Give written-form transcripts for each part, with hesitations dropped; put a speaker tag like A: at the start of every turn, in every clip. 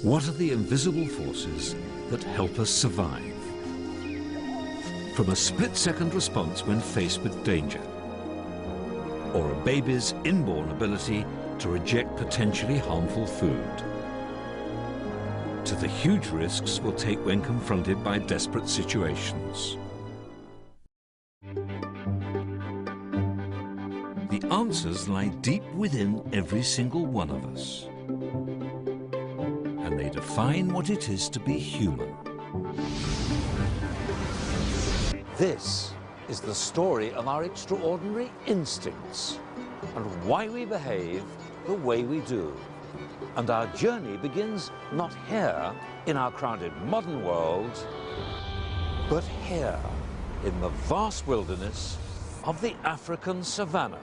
A: What are the invisible forces that help us survive? From a split-second response when faced with danger, or a baby's inborn ability to reject potentially harmful food, to the huge risks we'll take when confronted by desperate situations. The answers lie deep within every single one of us, and they define what it is to be human.
B: This is the story of our extraordinary instincts and why we behave the way we do. And our journey begins not here in our crowded modern world, but here in the vast wilderness of the African savannah.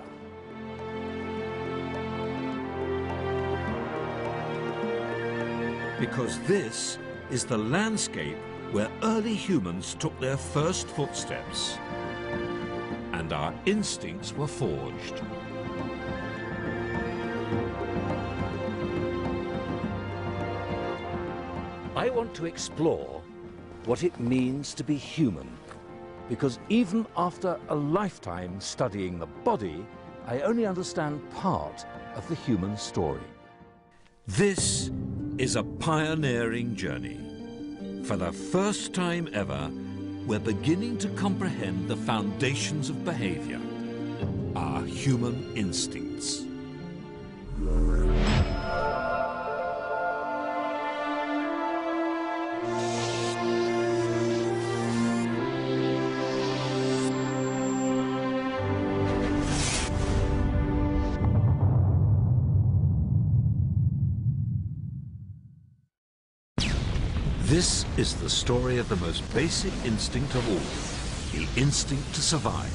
A: Because this is the landscape where early humans took their first footsteps, and our instincts were forged.
B: I want to explore what it means to be human, because even after a lifetime studying the body, I only understand part of the human story.
A: This is a pioneering journey. For the first time ever, we're beginning to comprehend the foundations of behavior, our human instincts. This is the story of the most basic instinct of all, the instinct to survive.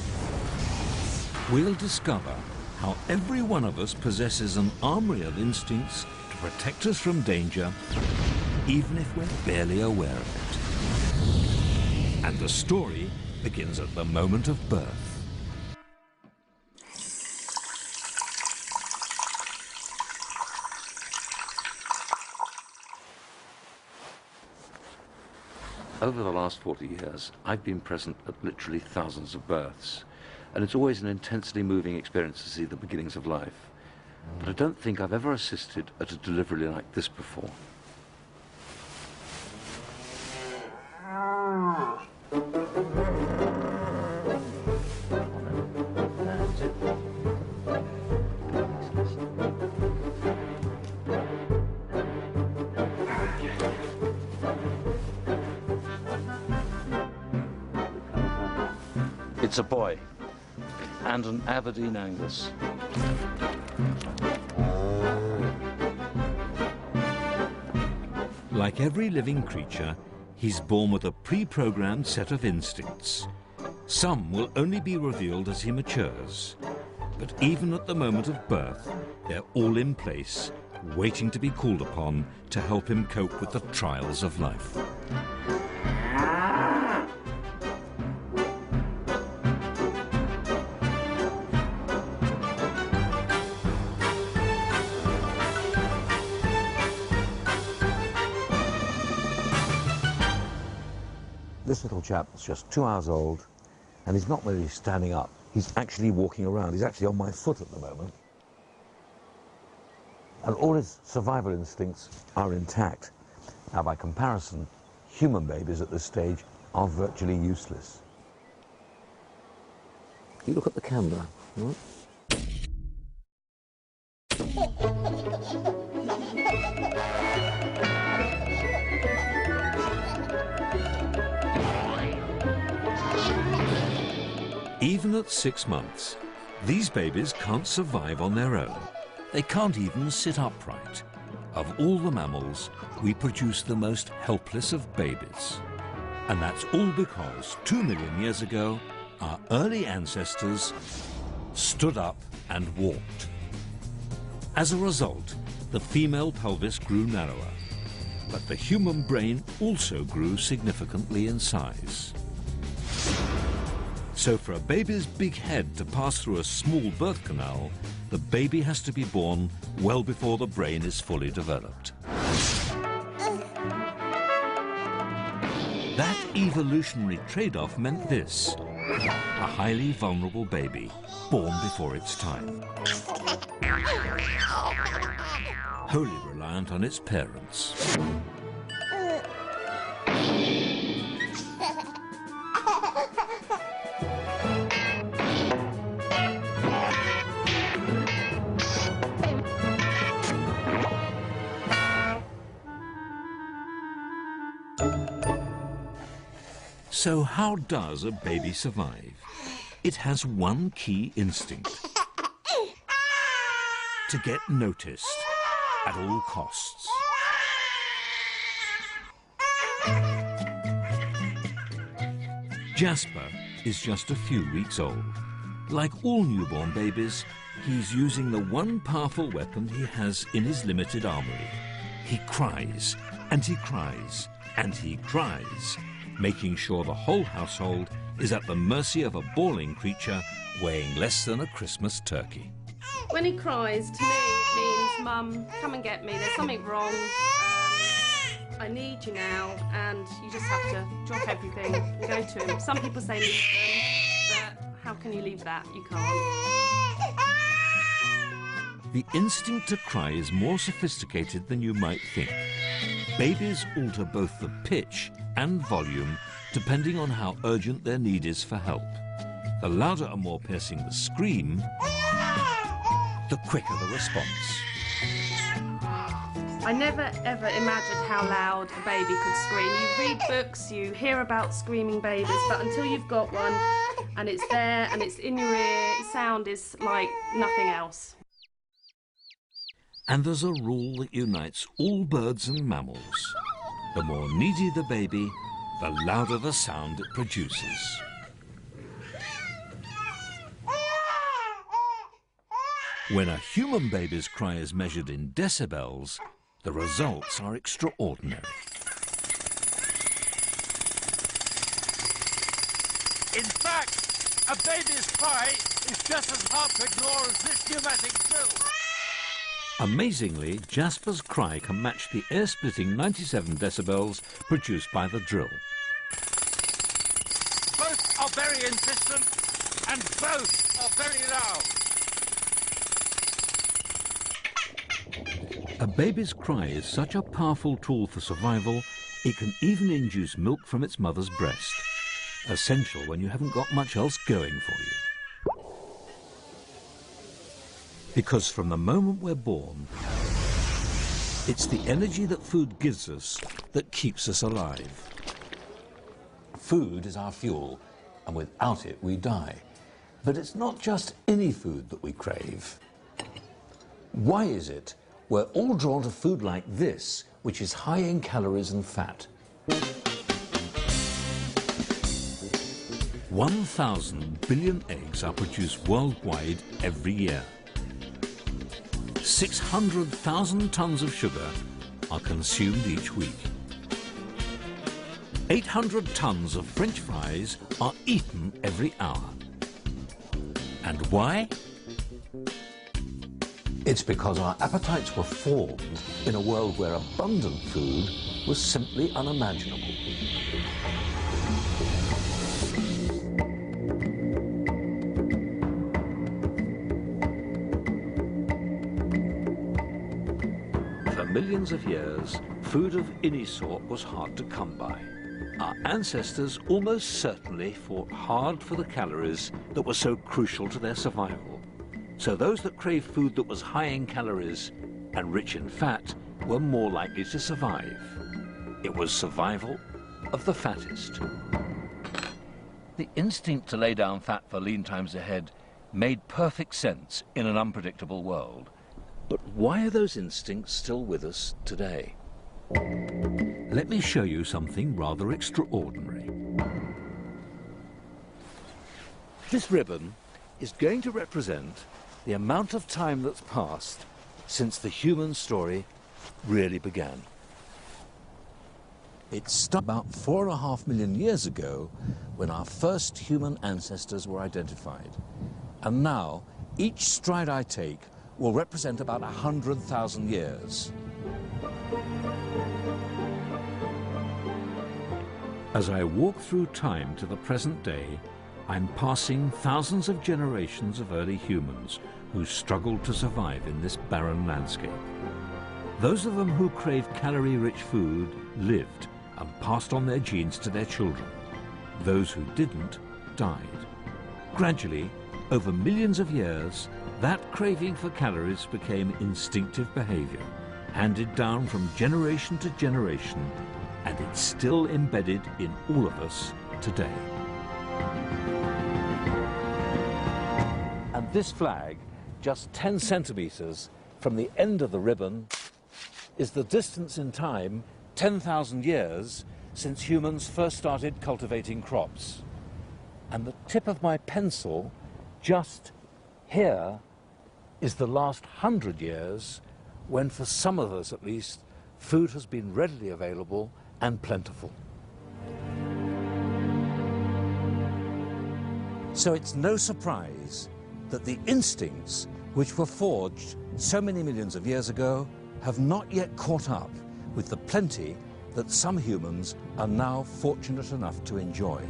A: We'll discover how every one of us possesses an armory of instincts to protect us from danger, even if we're barely aware of it. And the story begins at the moment of birth.
C: Over the last 40 years, I've been present at literally thousands of births, and it's always an intensely moving experience to see the beginnings of life. But I don't think I've ever assisted at a delivery like this before.
B: It's a boy, and an Aberdeen Angus.
A: Like every living creature, he's born with a pre-programmed set of instincts. Some will only be revealed as he matures, but even at the moment of birth, they're all in place, waiting to be called upon to help him cope with the trials of life.
B: This little chap is just 2 hours old, and he's not really standing up. He's actually walking around. He's actually on my foot at the moment. And all his survival instincts are intact. Now, by comparison, human babies at this stage are virtually useless. You look at the camera, right?
A: Even at 6 months, these babies can't survive on their own. They can't even sit upright. Of all the mammals, we produce the most helpless of babies. And that's all because 2 million years ago, our early ancestors stood up and walked. As a result, the female pelvis grew narrower, but the human brain also grew significantly in size. So for a baby's big head to pass through a small birth canal, the baby has to be born well before the brain is fully developed. That evolutionary trade-off meant this: a highly vulnerable baby, born before its time. Wholly reliant on its parents. So how does a baby survive? It has one key instinct: to get noticed at all costs. Jasper is just a few weeks old. Like all newborn babies, he's using the one powerful weapon he has in his limited armory. He cries, and he cries, and he cries, making sure the whole household is at the mercy of a bawling creature weighing less than a Christmas turkey.
D: When he cries, to me it means, Mum, come and get me, there's something wrong, I need you now, and you just have to drop everything and go to him. Some people say leave them, but how can you leave that? You can't.
A: The instinct to cry is more sophisticated than you might think. Babies alter both the pitch and volume depending on how urgent their need is for help. The louder and more piercing the scream, the quicker the response.
D: I never ever imagined how loud a baby could scream. You read books, you hear about screaming babies, but until you've got one and it's there and it's in your ear, sound is like nothing else.
A: And there's a rule that unites all birds and mammals. The more needy the baby, the louder the sound it produces. When a human baby's cry is measured in decibels, the results are extraordinary.
B: In fact, a baby's cry is just as hard to ignore as this pneumatic drill.
A: Amazingly, Jasper's cry can match the ear-splitting 97 decibels produced by the drill.
B: Both are very insistent and both are very loud.
A: A baby's cry is such a powerful tool for survival, it can even induce milk from its mother's breast. Essential when you haven't got much else going for you. Because from the moment we're born, it's the energy that food gives us that keeps us alive.
B: Food is our fuel, and without it we die. But it's not just any food that we crave. Why is it we're all drawn to food like this, which is high in calories and fat?
A: 1,000 billion eggs are produced worldwide every year. 600,000 tons of sugar are consumed each week. 800 tons of French fries are eaten every hour. And why?
B: It's because our appetites were formed in a world where abundant food was simply unimaginable.
A: For millions of years, food of any sort was hard to come by. Our ancestors almost certainly fought hard for the calories that were so crucial to their survival. So those that craved food that was high in calories and rich in fat were more likely to survive. It was survival of the fattest. The instinct to lay down fat for lean times ahead made perfect sense in an unpredictable world. But why are those instincts still with us today? Let me show you something rather extraordinary. This ribbon is going to represent the amount of time that's passed since the human story really began.
B: It started about 4.5 million years ago when our first human ancestors were identified. And now, each stride I take will represent about 100,000 years.
A: As I walk through time to the present day, I'm passing thousands of generations of early humans who struggled to survive in this barren landscape. Those of them who craved calorie-rich food lived and passed on their genes to their children. Those who didn't died. Gradually, over millions of years, that craving for calories became instinctive behavior, handed down from generation to generation, and it's still embedded in all of us today.
B: And this flag, just 10 centimetres from the end of the ribbon, is the distance in time, 10,000 years, since humans first started cultivating crops. And the tip of my pencil, just here, is the last 100 years, when for some of us at least, food has been readily available and plentiful. So it's no surprise that the instincts which were forged so many millions of years ago have not yet caught up with the plenty that some humans are now fortunate enough to enjoy.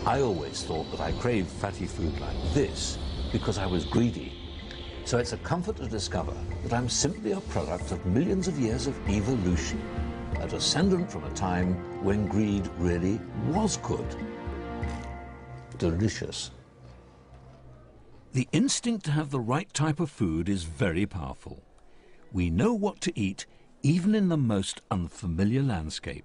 B: I always thought that I craved fatty food like this because I was greedy. So it's a comfort to discover that I'm simply a product of millions of years of evolution, a descendant from a time when greed really was good. Delicious.
A: The instinct to have the right type of food is very powerful. We know what to eat even in the most unfamiliar landscape.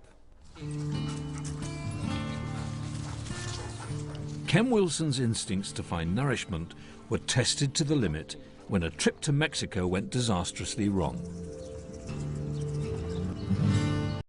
A: Ken Wilson's instincts to find nourishment were tested to the limit when a trip to Mexico went disastrously wrong.